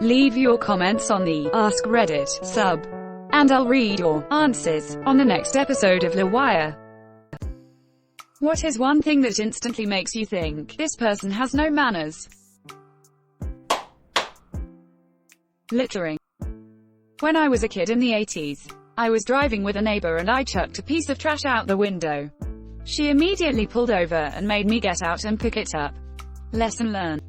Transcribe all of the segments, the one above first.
Leave your comments on the Ask Reddit sub, and I'll read your answers on the next episode of LWIAR. What is one thing that instantly makes you think, this person has no manners? Littering. When I was a kid in the 80s, I was driving with a neighbor and I chucked a piece of trash out the window. She immediately pulled over and made me get out and pick it up. Lesson learned.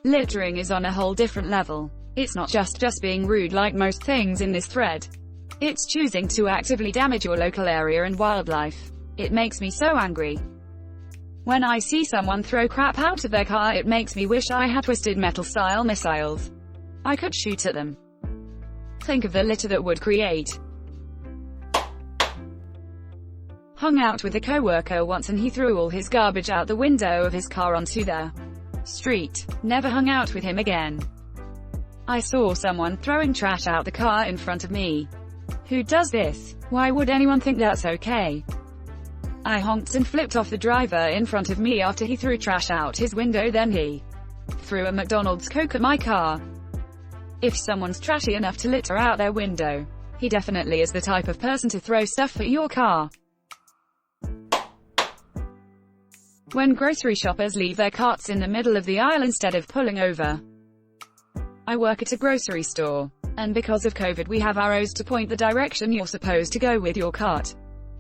Littering is on a whole different level. It's not just being rude like most things in this thread. It's choosing to actively damage your local area and wildlife. It makes me so angry. When I see someone throw crap out of their car, it makes me wish I had twisted metal-style missiles. I could shoot at them. Think of the litter that would create. Hung out with a coworker once and he threw all his garbage out the window of his car onto the street. Never hung out with him again. I saw someone throwing trash out the car in front of me. Who does this? Why would anyone think that's okay? I honked and flipped off the driver in front of me after he threw trash out his window, then he threw a McDonald's Coke at my car. If someone's trashy enough to litter out their window, he definitely is the type of person to throw stuff at your car. When grocery shoppers leave their carts in the middle of the aisle instead of pulling over. I work at a grocery store, and because of COVID we have arrows to point the direction you're supposed to go with your cart.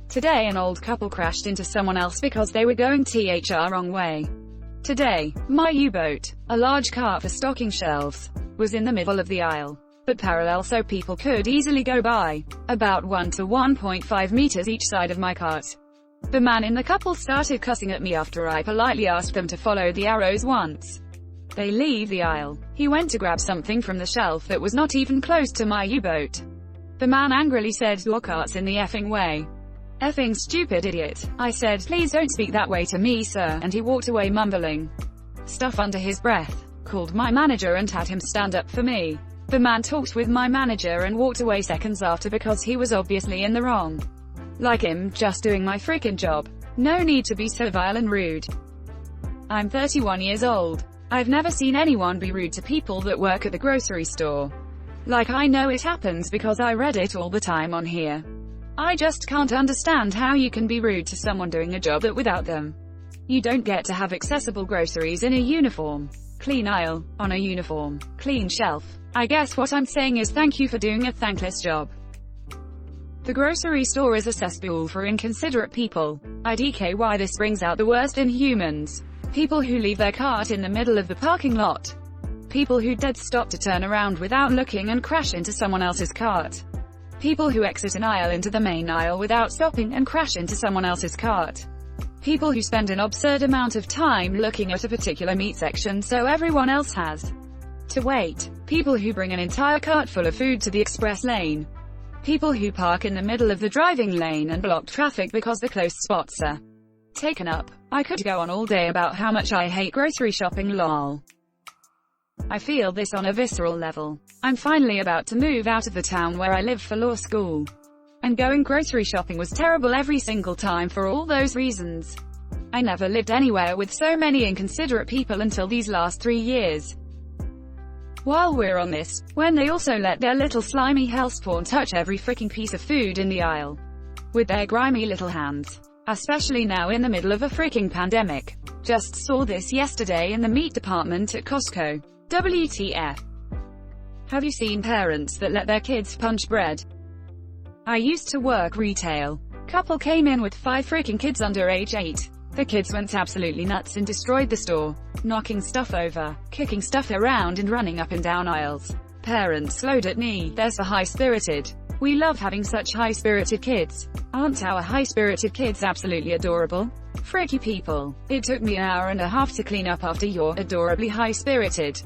Today an old couple crashed into someone else because they were going the wrong way. Today, my U-boat, a large cart for stocking shelves, was in the middle of the aisle, but parallel so people could easily go by, about 1 to 1.5 meters each side of my cart. The man in the couple started cussing at me after I politely asked them to follow the arrows once. They leave the aisle. He went to grab something from the shelf that was not even close to my U-boat. The man angrily said, "Your cart's in the effing way." "Effing stupid idiot." I said, "Please don't speak that way to me, sir," and he walked away mumbling stuff under his breath. Called my manager and had him stand up for me. The man talked with my manager and walked away seconds after because he was obviously in the wrong. Like him, just doing my freaking job. No need to be so vile and rude. I'm 31 years old. I've never seen anyone be rude to people that work at the grocery store. Like, I know it happens because I read it all the time on here. I just can't understand how you can be rude to someone doing a job that without them. You don't get to have accessible groceries in a uniform. Clean aisle, on a uniform, clean shelf. I guess what I'm saying is thank you for doing a thankless job. The grocery store is a cesspool for inconsiderate people. Why this brings out the worst in humans. People who leave their cart in the middle of the parking lot. People who dead stop to turn around without looking and crash into someone else's cart. People who exit an aisle into the main aisle without stopping and crash into someone else's cart. People who spend an absurd amount of time looking at a particular meat section so everyone else has to wait. People who bring an entire cart full of food to the express lane. People who park in the middle of the driving lane and block traffic because the close spots are taken up. I could go on all day about how much I hate grocery shopping, lol. I feel this on a visceral level. I'm finally about to move out of the town where I live for law school. And going grocery shopping was terrible every single time for all those reasons. I never lived anywhere with so many inconsiderate people until these last 3 years. While we're on this, when they also let their little slimy hellspawn touch every freaking piece of food in the aisle with their grimy little hands. Especially now in the middle of a freaking pandemic. Just saw this yesterday in the meat department at Costco. WTF. Have you seen parents that let their kids punch bread? I used to work retail. Couple came in with 5 freaking kids under age 8. The kids went absolutely nuts and destroyed the store, knocking stuff over, kicking stuff around and running up and down aisles. Parents slowed at me. They're so high-spirited. We love having such high-spirited kids. Aren't our high-spirited kids absolutely adorable? Freaky people. It took me an hour and a half to clean up after your adorably high-spirited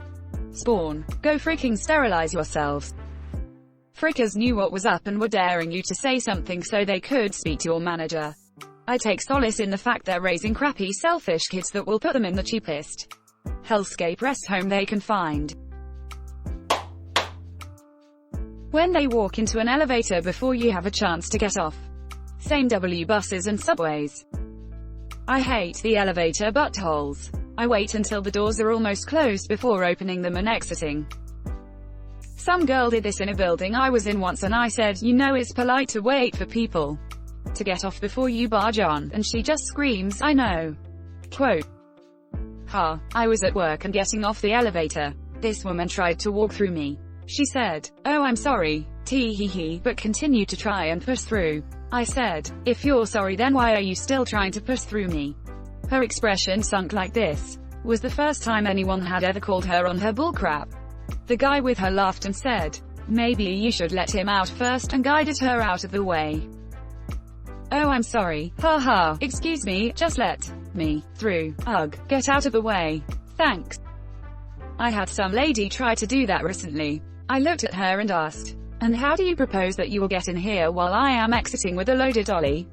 spawn. Go freaking sterilize yourselves. Frickers knew what was up and were daring you to say something so they could speak to your manager. I take solace in the fact they're raising crappy, selfish kids that will put them in the cheapest hellscape rest home they can find. When they walk into an elevator before you have a chance to get off. Same W buses and subways. I hate the elevator buttholes. I wait until the doors are almost closed before opening them and exiting. Some girl did this in a building I was in once and I said, you know it's polite to wait for people to get off before you barge on, and she just screams, I know. Quote. Ha. I was at work and getting off the elevator. This woman tried to walk through me. She said, oh I'm sorry, tee-hee-hee, but continued to try and push through. I said, if you're sorry then why are you still trying to push through me? Her expression sunk like this. Was the first time anyone had ever called her on her bullcrap. The guy with her laughed and said, maybe you should let him out first, and guided her out of the way. Oh I'm sorry, haha, excuse me, just let me through, ugh, get out of the way. Thanks. I had some lady try to do that recently. I looked at her and asked, and how do you propose that you will get in here while I am exiting with a loaded dolly?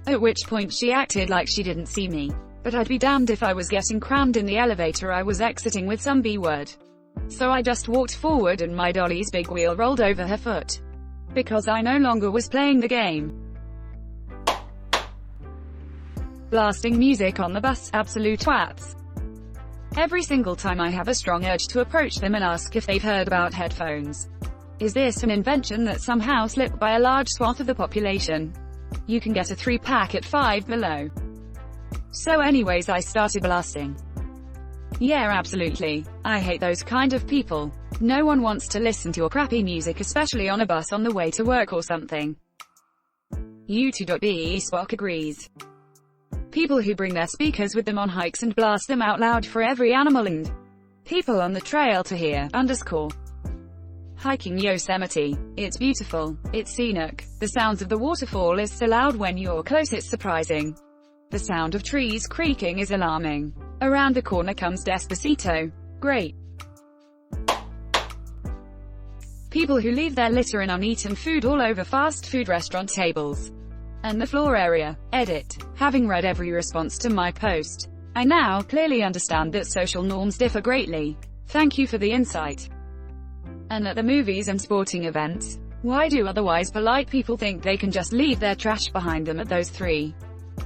At which point she acted like she didn't see me. But I'd be damned if I was getting crammed in the elevator I was exiting with some B-word. So I just walked forward and my dolly's big wheel rolled over her foot. Because I no longer was playing the game. Blasting music on the bus, absolute twats. Every single time I have a strong urge to approach them and ask if they've heard about headphones. Is this an invention that somehow slipped by a large swath of the population? You can get a 3-pack at $5 below. So anyways I started blasting. Yeah absolutely. I hate those kind of people. No one wants to listen to your crappy music, especially on a bus on the way to work or something. U2.be Spock agrees. People who bring their speakers with them on hikes and blast them out loud for every animal and people on the trail to hear, _ Hiking Yosemite. It's beautiful. It's scenic. The sounds of the waterfall is so loud when you're close it's surprising. The sound of trees creaking is alarming. Around the corner comes Despacito. Great. People who leave their litter and uneaten food all over fast food restaurant tables and the floor area. Edit. Having read every response to my post, I now clearly understand that social norms differ greatly. Thank you for the insight. And at the movies and sporting events, why do otherwise polite people think they can just leave their trash behind them at those 3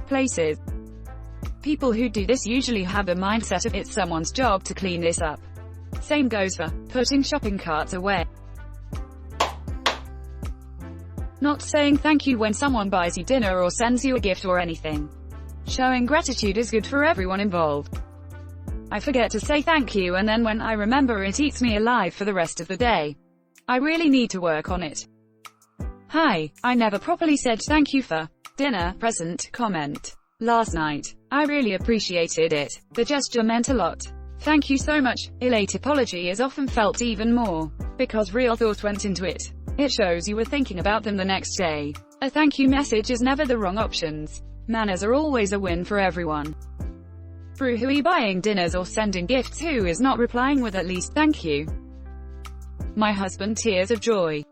places? People who do this usually have a mindset of it's someone's job to clean this up. Same goes for putting shopping carts away. Not saying thank you when someone buys you dinner or sends you a gift or anything. Showing gratitude is good for everyone involved. I forget to say thank you, and then when I remember it eats me alive for the rest of the day. I really need to work on it. Hi, I never properly said thank you for dinner, present, comment. Last night. I really appreciated it. The gesture meant a lot. Thank you so much. A late apology is often felt even more, because real thought went into it. It shows you were thinking about them the next day. A thank you message is never the wrong options. Manners are always a win for everyone. Through who are buying dinners or sending gifts, who is not replying with at least thank you? My husband tears of joy.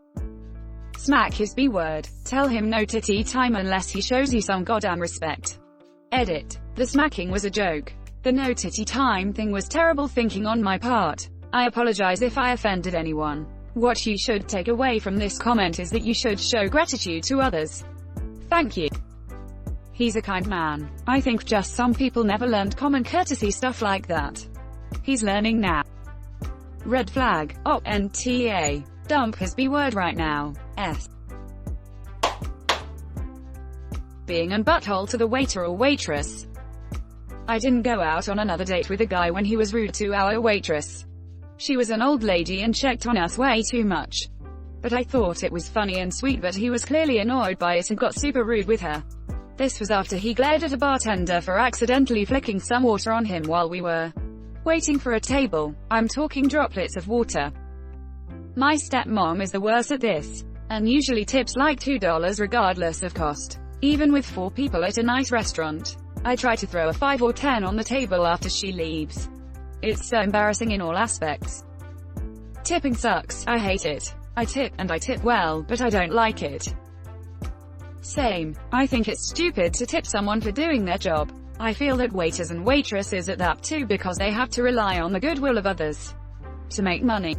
Smack his B-word. Tell him no titty time unless he shows you some goddamn respect. Edit. The smacking was a joke. The no titty time thing was terrible thinking on my part. I apologize if I offended anyone. What you should take away from this comment is that you should show gratitude to others. Thank you. He's a kind man. I think just some people never learned common courtesy stuff like that. He's learning now. Red flag. ONTA. Dump his B-word right now. S. Being an butthole to the waiter or waitress. I didn't go out on another date with a guy when he was rude to our waitress. She was an old lady and checked on us way too much. But I thought it was funny and sweet, but he was clearly annoyed by it and got super rude with her. This was after he glared at a bartender for accidentally flicking some water on him while we were waiting for a table. I'm talking droplets of water. My stepmom is the worst at this, and usually tips like $2 regardless of cost. Even with 4 people at a nice restaurant, I try to throw a 5 or 10 on the table after she leaves. It's so embarrassing in all aspects. Tipping sucks. I hate it. I tip, and I tip well, but I don't like it. Same. I think it's stupid to tip someone for doing their job. I feel that waiters and waitresses adapt too because they have to rely on the goodwill of others to make money.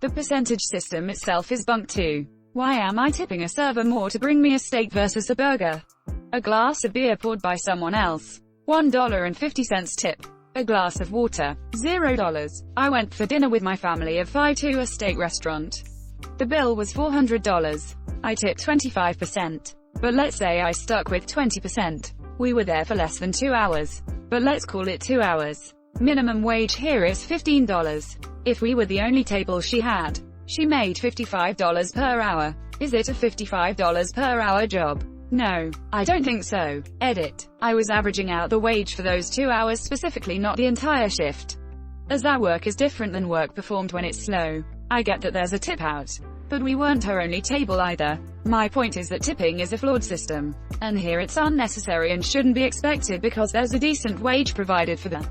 The percentage system itself is bunk too. Why am I tipping a server more to bring me a steak versus a burger? A glass of beer poured by someone else. $1.50 tip. A glass of water, $0. I went for dinner with my family of 5 to a steak restaurant. The bill was $400. I tipped 25%. But let's say I stuck with 20%. We were there for less than 2 hours. But let's call it 2 hours. Minimum wage here is $15. If we were the only table she had, she made $55 per hour. Is it a $55 per hour job? No, I don't think so. Edit. I was averaging out the wage for those 2 hours specifically, not the entire shift. As that work is different than work performed when it's slow. I get that there's a tip out. But we weren't her only table either. My point is that tipping is a flawed system. And here it's unnecessary and shouldn't be expected because there's a decent wage provided for the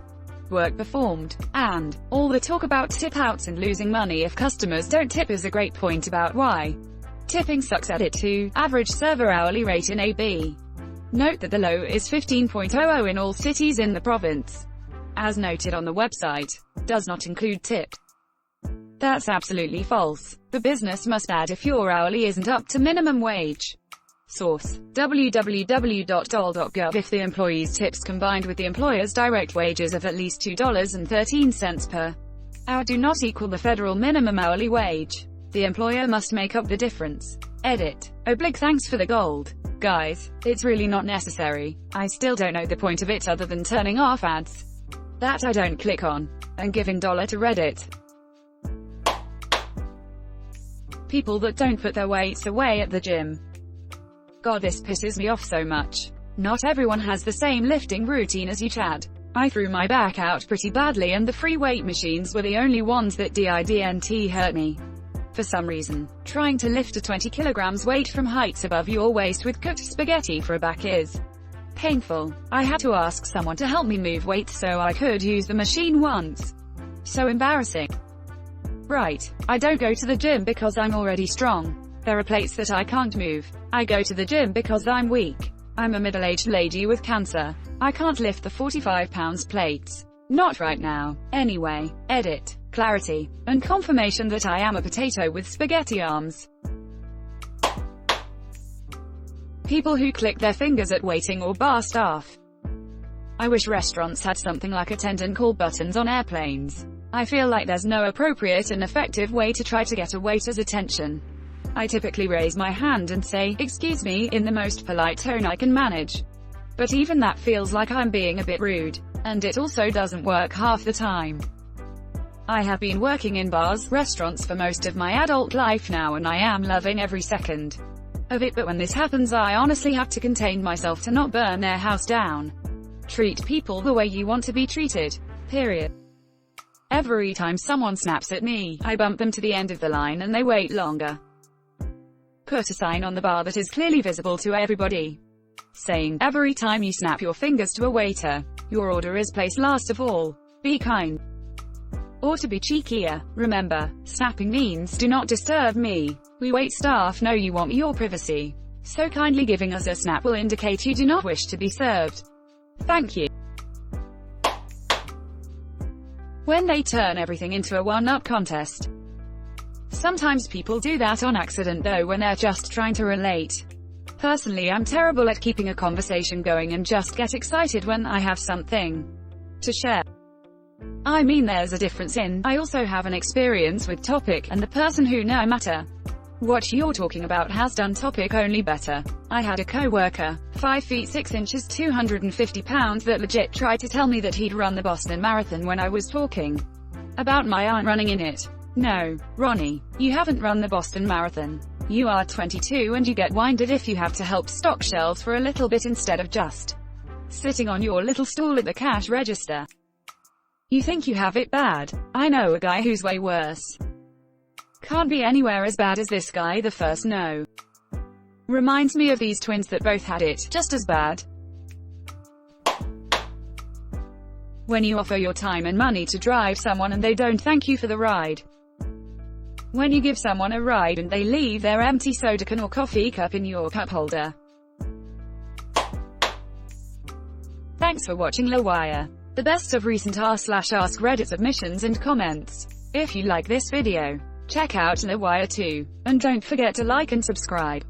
work performed. And all the talk about tip outs and losing money if customers don't tip is a great point about why tipping sucks. At it too. Average server hourly rate in AB. Note that the low is 15.00 in all cities in the province. As noted on the website, does not include tip. That's absolutely false. The business must add if your hourly isn't up to minimum wage. Source: www.dole.gov. If the employee's tips combined with the employer's direct wages of at least $2.13 per hour do not equal the federal minimum hourly wage, the employer must make up the difference. Edit. Oblique thanks for the gold. Guys, it's really not necessary. I still don't know the point of it other than turning off ads that I don't click on, and giving $1 to Reddit. People that don't put their weights away at the gym. God, this pisses me off so much. Not everyone has the same lifting routine as you, Chad. I threw my back out pretty badly and the free weight machines were the only ones that didn't hurt me. For some reason, trying to lift a 20 kilograms weight from heights above your waist with cooked spaghetti for a back is painful. I had to ask someone to help me move weights so I could use the machine once. So embarrassing. Right. I don't go to the gym because I'm already strong. There are plates that I can't move. I go to the gym because I'm weak. I'm a middle-aged lady with cancer. I can't lift the 45 pounds plates. Not right now. Anyway. Edit. Clarity. And confirmation that I am a potato with spaghetti arms. People who click their fingers at waiting or bar staff. I wish restaurants had something like attendant call buttons on airplanes. I feel like there's no appropriate and effective way to try to get a waiter's attention. I typically raise my hand and say, "Excuse me," in the most polite tone I can manage. But even that feels like I'm being a bit rude. And it also doesn't work half the time. I have been working in bars, restaurants for most of my adult life now and I am loving every second of it, but when this happens I honestly have to contain myself to not burn their house down. Treat people the way you want to be treated. Period. Every time someone snaps at me, I bump them to the end of the line and they wait longer. Put a sign on the bar that is clearly visible to everybody, saying, "Every time you snap your fingers to a waiter, your order is placed last of all. Be kind." Or to be cheekier, remember, snapping means, "Do not disturb me. We wait staff know you want your privacy. So kindly giving us a snap will indicate you do not wish to be served. Thank you." When they turn everything into a one-up contest. Sometimes people do that on accident though when they're just trying to relate. Personally, I'm terrible at keeping a conversation going and just get excited when I have something to share. I mean, there's a difference in, I also have an experience with topic, and the person who no matter what you're talking about has done topic only better. I had a co-worker, 5 feet 6 inches, 250 pounds, that legit tried to tell me that he'd run the Boston Marathon when I was talking about my aunt running in it. No, Ronnie, you haven't run the Boston Marathon. You are 22 and you get winded if you have to help stock shelves for a little bit instead of just sitting on your little stool at the cash register. You think you have it bad? I know a guy who's way worse. Can't be anywhere as bad as this guy. The first no reminds me of these twins that both had it just as bad. When you offer your time and money to drive someone and they don't thank you for the ride. When you give someone a ride and they leave their empty soda can or coffee cup in your cup holder. Thanks for watching LWIAR. The best of recent r/AskReddit submissions and comments. If you like this video, check out LWIAR too. And don't forget to like and subscribe.